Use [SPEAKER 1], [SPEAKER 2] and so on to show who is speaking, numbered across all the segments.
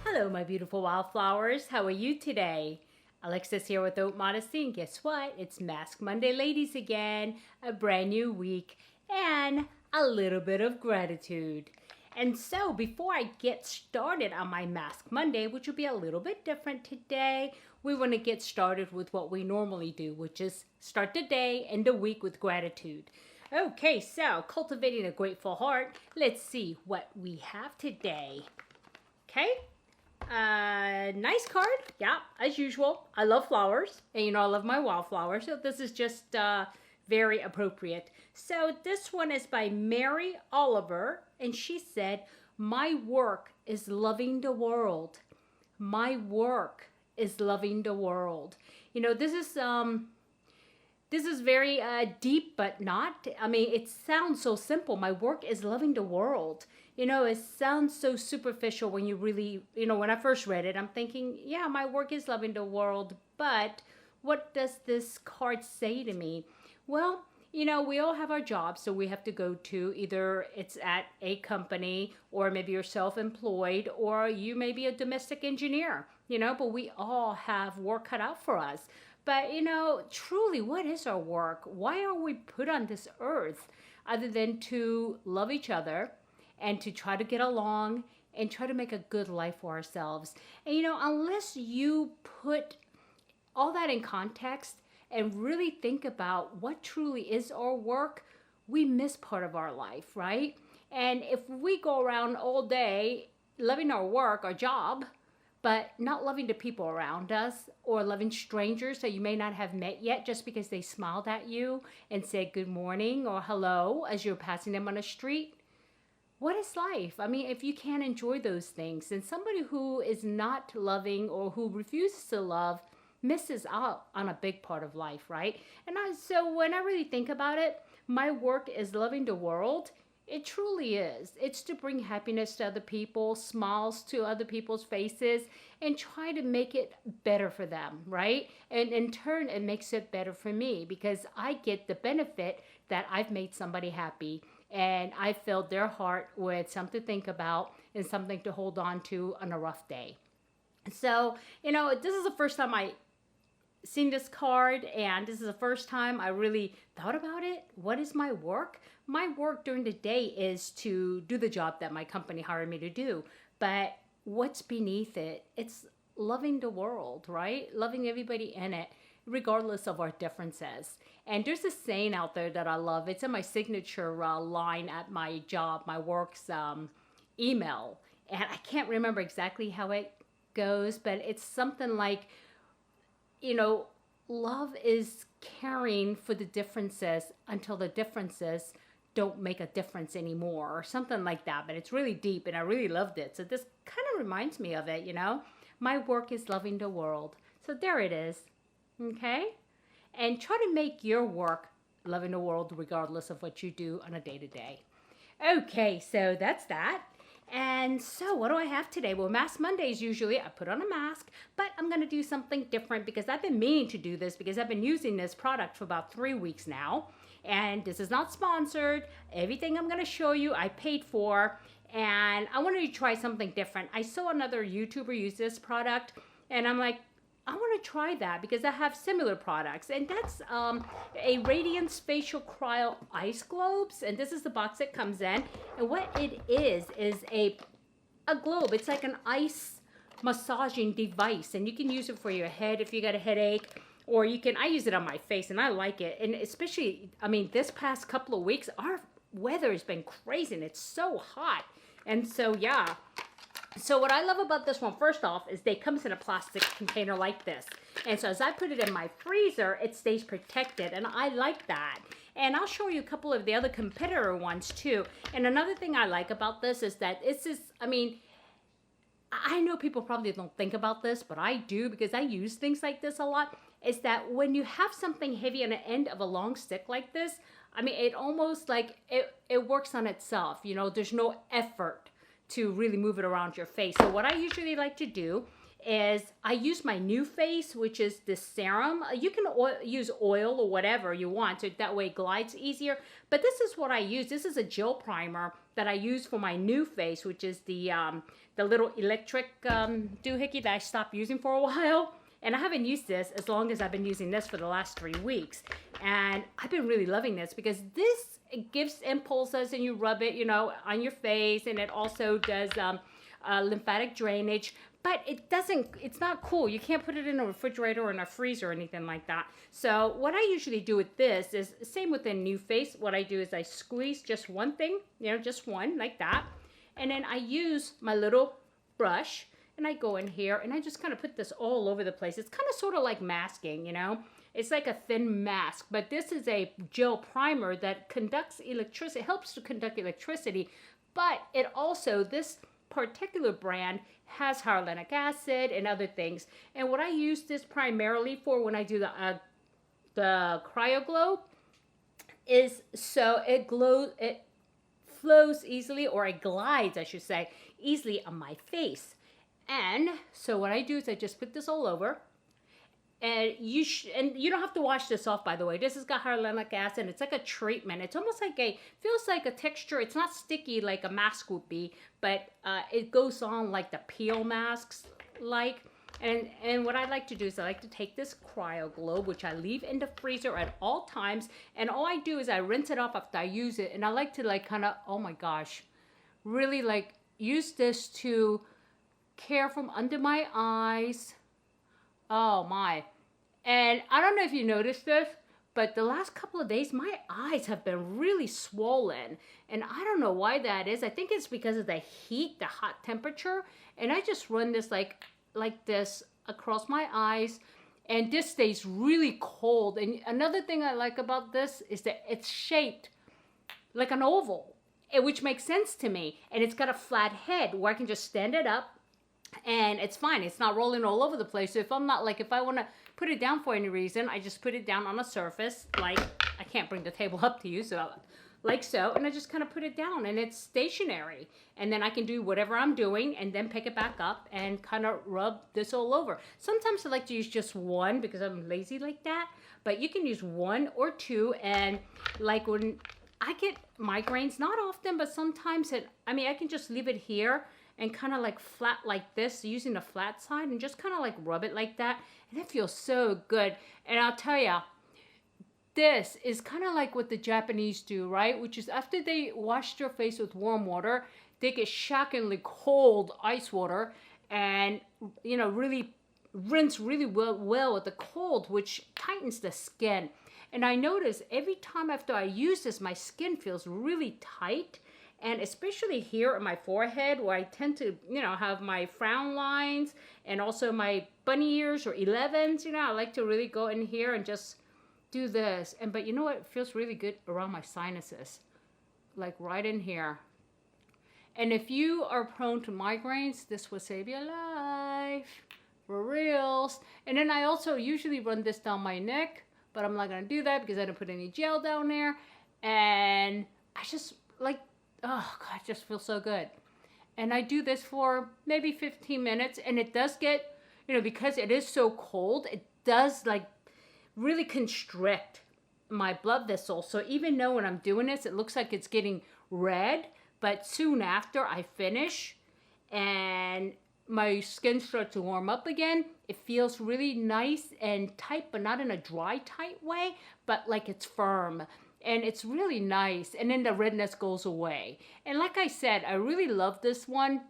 [SPEAKER 1] Hello, my beautiful wildflowers. How are you today? Alexis here with Haute Modesty, and guess what? It's Mask Monday, ladies, again. A brand new week and a little bit of gratitude. And so, before I get started on my Mask Monday, which will be a little bit different today, we want to get started with what we normally do, which is start the day and the week with gratitude. Okay, so cultivating a grateful heart. Let's see what we have today. Okay. Nice card. Yeah, as usual. I love flowers, and you know I love my wildflowers, so this is just very appropriate. So this one is by Mary Oliver, and she said, "My work is loving the world. My work is loving the world." You know, this is very deep, but not. I mean, it sounds so simple. My work is loving the world. You know, it sounds so superficial when you really, you know, when I first read it, I'm thinking, yeah, my work is loving the world, but what does this card say to me? Well, you know, we all have our jobs, so we have to go to either it's at a company, or maybe you're self-employed, or you may be a domestic engineer, you know, but we all have work cut out for us. But, you know, truly, what is our work? Why are we put on this earth other than to love each other and to try to get along and try to make a good life for ourselves? And, you know, unless you put all that in context and really think about what truly is our work, we miss part of our life, right? And if we go around all day loving our work, our job, but not loving the people around us, or loving strangers that you may not have met yet just because they smiled at you and said good morning or hello as you're passing them on the street, what is life? I mean, if you can't enjoy those things, then somebody who is not loving or who refuses to love misses out on a big part of life, right? And so when I really think about it, my work is loving the world. It truly is. It's to bring happiness to other people, smiles to other people's faces, and try to make it better for them, right? And in turn, it makes it better for me because I get the benefit that I've made somebody happy and I filled their heart with something to think about and something to hold on to on a rough day. So, you know, this is the first time I seen this card, and this is the first time I really thought about it. What is my work? My work during the day is to do the job that my company hired me to do. But what's beneath it? It's loving the world, right? Loving everybody in it, regardless of our differences. And there's a saying out there that I love. It's in my signature line at my job, my work's email. And I can't remember exactly how it goes, but it's something like, you know, love is caring for the differences until the differences don't make a difference anymore, or something like that. But it's really deep, and I really loved it. So this kind of reminds me of it, you know. My work is loving the world. So there it is, okay? And try to make your work loving the world regardless of what you do on a day-to-day. Okay, so that's that. And so what do I have today? Well, Mask Mondays, usually I put on a mask, but I'm going to do something different because I've been meaning to do this because I've been using this product for about 3 weeks now. And this is not sponsored. Everything I'm going to show you, I paid for. And I wanted to try something different. I saw another YouTuber use this product, and I'm like, I want to try that because I have similar products. And that's a Radiance Facial Cryo Ice Globes. And this is the box it comes in. And what it is a globe. It's like an ice massaging device. And you can use it for your head if you got a headache. Or you can, I use it on my face and I like it. And especially, I mean, this past couple of weeks, our weather has been crazy and it's so hot. And so, yeah. So what I love about this one, first off, is they comes in a plastic container like this. And so as I put it in my freezer, it stays protected. And I like that. And I'll show you a couple of the other competitor ones too. And another thing I like about this is that it's just, I mean, I know people probably don't think about this, but I do because I use things like this a lot. is that when you have something heavy on the end of a long stick like this, I mean, it almost like it works on itself. You know, there's no effort to really move it around your face. So what I usually like to do is I use my new face, which is the serum. You can use oil or whatever you want, so that way it glides easier. But this is what I use. This is a gel primer that I use for my new face, which is the little electric doohickey that I stopped using for a while. And I haven't used this as long as I've been using this for the last 3 weeks. And I've been really loving this because this, it gives impulses and you rub it, you know, on your face. And it also does lymphatic drainage. But it doesn't, it's not cool. You can't put it in a refrigerator or in a freezer or anything like that. So what I usually do with this is, same with the new face, what I do is I squeeze just one thing, you know, just one like that. And then I use my little brush and I go in here and I just kind of put this all over the place. It's kind of sort of like masking, you know. It's like a thin mask, but this is a gel primer that conducts electricity, helps to conduct electricity, but it also, this particular brand has hyaluronic acid and other things. And what I use this primarily for when I do the Cryo Glow is so it flows easily, or it glides, I should say, easily on my face. And so what I do is I just put this all over. And you don't have to wash this off, by the way. This has got hyaluronic acid. It's like a treatment. It's almost like feels like a texture. It's not sticky like a mask would be, but it goes on like the peel masks like. And what I like to do is I like to take this Cryo Glow, which I leave in the freezer at all times. And all I do is I rinse it off after I use it. And I like to like kind of, oh my gosh, really like use this to care from under my eyes. Oh my. And I don't know if you noticed this, but the last couple of days, my eyes have been really swollen. And I don't know why that is. I think it's because of the heat, the hot temperature. And I just run this like this across my eyes. And this stays really cold. And another thing I like about this is that it's shaped like an oval, which makes sense to me. And it's got a flat head where I can just stand it up. And it's fine. It's not rolling all over the place. So if I'm not if I want to put it down for any reason, I just put it down on a surface. Like, I can't bring the table up to you, so like so. And I just kind of put it down and it's stationary. And then I can do whatever I'm doing and then pick it back up and kind of rub this all over. Sometimes I like to use just one because I'm lazy like that. But you can use one or two. And like when I get migraines, not often, but sometimes I can just leave it here and kind of like flat like this, using the flat side, and just kind of like rub it like that. And it feels so good. And I'll tell you, this is kind of like what the Japanese do, right? Which is after they wash their face with warm water, they get shockingly cold ice water and, you know, really rinse really well with the cold, which tightens the skin. And I notice every time after I use this, my skin feels really tight. And especially here on my forehead where I tend to, you know, have my frown lines and also my bunny ears or 11s, you know, I like to really go in here and just do this. But you know what? It feels really good around my sinuses, like right in here. And if you are prone to migraines, this will save your life, for reals. And then I also usually run this down my neck, but I'm not going to do that because I didn't put any gel down there. And I just like, oh God, it just feels so good. And I do this for maybe 15 minutes. And it does get, you know, because it is so cold, it does like really constrict my blood vessels. So even though when I'm doing this, it looks like it's getting red. But soon after I finish and my skin starts to warm up again, it feels really nice and tight, but not in a dry, tight way, but like it's firm. And it's really nice. And then the redness goes away. And like I said, I really love this one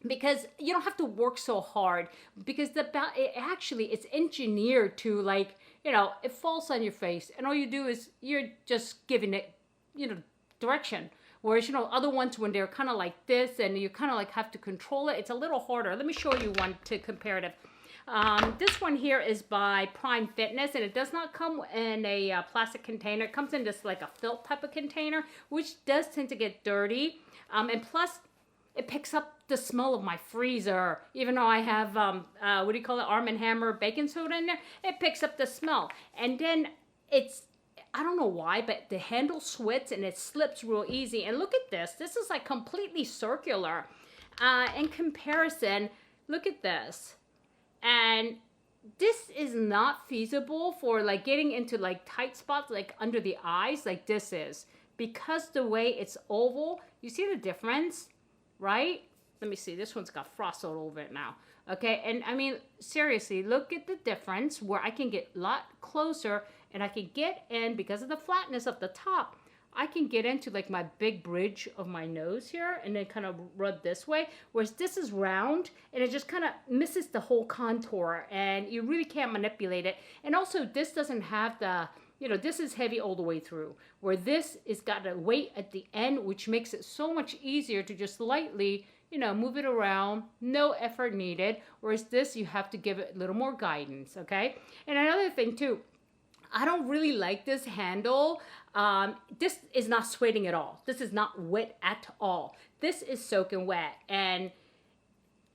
[SPEAKER 1] because you don't have to work so hard. Because it's engineered to, like, you know, it falls on your face. And all you do is you're just giving it, you know, direction. Whereas, you know, other ones when they're kind of like this and you kind of like have to control it, it's a little harder. Let me show you one to comparative. This one here is by Prime Fitness, and it does not come in a plastic container. It comes in just like a felt type of container, which does tend to get dirty. And plus, it picks up the smell of my freezer. Even though I have, what do you call it, Arm & Hammer baking soda in there, it picks up the smell. And then it's, I don't know why, but the handle sweats and it slips real easy. And look at this. This is like completely circular. In comparison, look at this. And this is not feasible for like getting into like tight spots like under the eyes like this is. Because the way it's oval, you see the difference, right? Let me see. This one's got frost all over it now. Okay, and I mean, seriously, look at the difference where I can get a lot closer and I can get in, because of the flatness of the top, I can get into like my big bridge of my nose here and then kind of rub this way. Whereas this is round and it just kind of misses the whole contour and you really can't manipulate it. And also this doesn't have the, you know, this is heavy all the way through, where this is got a weight at the end, which makes it so much easier to just lightly, you know, move it around, no effort needed. Whereas this, you have to give it a little more guidance, okay? And another thing too, I don't really like this handle. This is not sweating at all. This is not wet at all. This is soaking wet and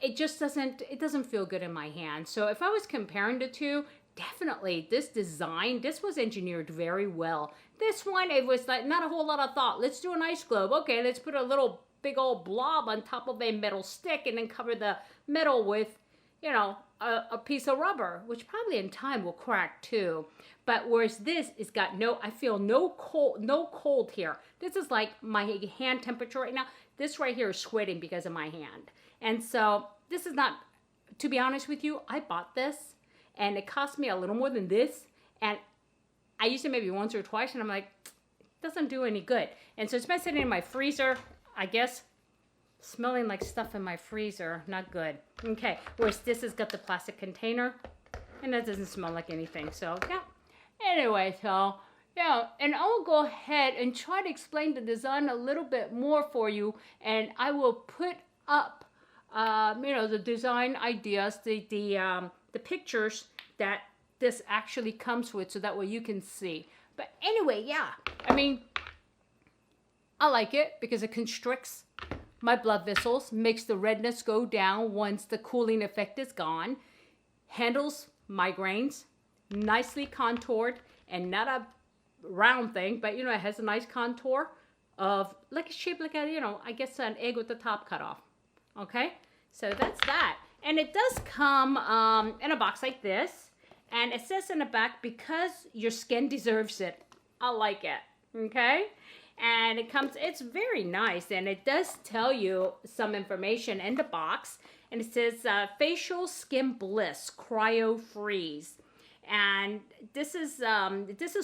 [SPEAKER 1] it just doesn't feel good in my hand. So if I was comparing the two, definitely this design, this was engineered very well. This one, it was like not a whole lot of thought. Let's do an ice globe. Okay, let's put a little big old blob on top of a metal stick and then cover the metal with, you know, a piece of rubber, which probably in time will crack too. But whereas this is got no, I feel no cold here. This is like my hand temperature right now. This right here is sweating because of my hand. And so this is not, to be honest with you, I bought this and it cost me a little more than this. And I used it maybe once or twice and I'm like, it doesn't do any good. And so it's been sitting in my freezer, I guess, smelling like stuff in my freezer. Not good. Okay, whereas this has got the plastic container and that doesn't smell like anything. So yeah. Anyway, so yeah, and I'll go ahead and try to explain the design a little bit more for you, and I will put up, you know, the design ideas, the pictures that this actually comes with, so that way you can see. But anyway, yeah, I mean, I like it because it constricts my blood vessels, makes the redness go down once the cooling effect is gone, handles migraines, nicely contoured and not a round thing, but you know, it has a nice contour of like a shape like a, you know, I guess an egg with the top cut off. Okay, so that's that. And it does come in a box like this, and it says in the back, because your skin deserves it. I like it. Okay, and it comes, it's very nice, and it does tell you some information in the box, and it says facial skin bliss cryo freeze. And this is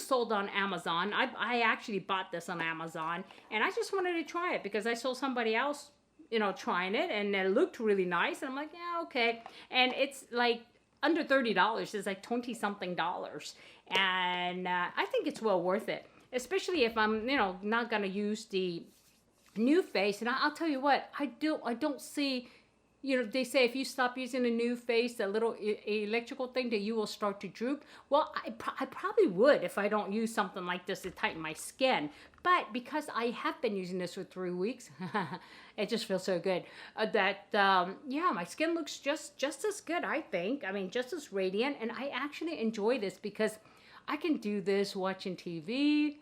[SPEAKER 1] sold on Amazon. I actually bought this on Amazon, and I just wanted to try it because I saw somebody else, you know, trying it, and it looked really nice. And I'm like, yeah, okay. And it's like under $30. It's like $20-something. And I think it's well worth it, especially if I'm, you know, not gonna use the new face. And I'll tell you what, I don't see. You know, they say if you stop using a new face, that little electrical thing, that you will start to droop. Well, I probably would if I don't use something like this to tighten my skin. But because I have been using this for 3 weeks, it just feels so good yeah, my skin looks just as good, I think. I mean, just as radiant. And I actually enjoy this because I can do this watching TV.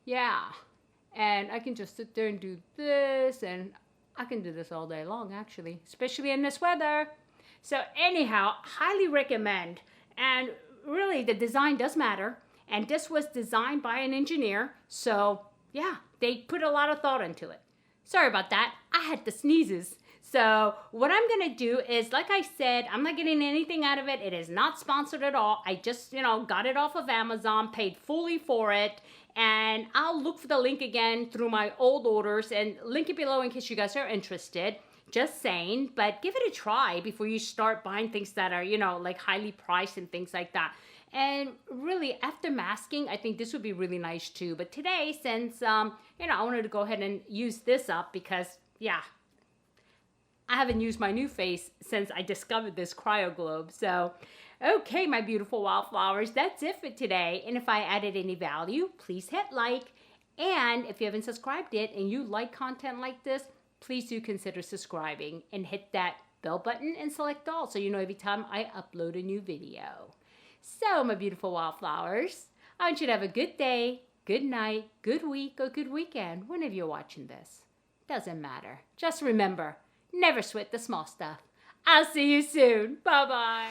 [SPEAKER 1] Yeah. And I can just sit there and do this, and I can do this all day long, actually, especially in this weather. So anyhow, highly recommend. And really, the design does matter. And this was designed by an engineer. So yeah, they put a lot of thought into it. Sorry about that. I had the sneezes. So what I'm going to do is, like I said, I'm not getting anything out of it. It is not sponsored at all. I just, you know, got it off of Amazon, paid fully for it. And I'll look for the link again through my old orders and link it below in case you guys are interested. Just saying, but give it a try before you start buying things that are, you know, like highly priced and things like that. And really, after masking, I think this would be really nice too. But today, since, you know, I wanted to go ahead and use this up because, yeah, I haven't used my new face since I discovered this cryo globe. So, okay, my beautiful wildflowers, that's it for today. And if I added any value, please hit like. And if you haven't subscribed yet and you like content like this, please do consider subscribing and hit that bell button and select all so you know every time I upload a new video. So, my beautiful wildflowers, I want you to have a good day, good night, good week, or good weekend whenever you're watching this. Doesn't matter. Just remember, never sweat the small stuff. I'll see you soon. Bye-bye.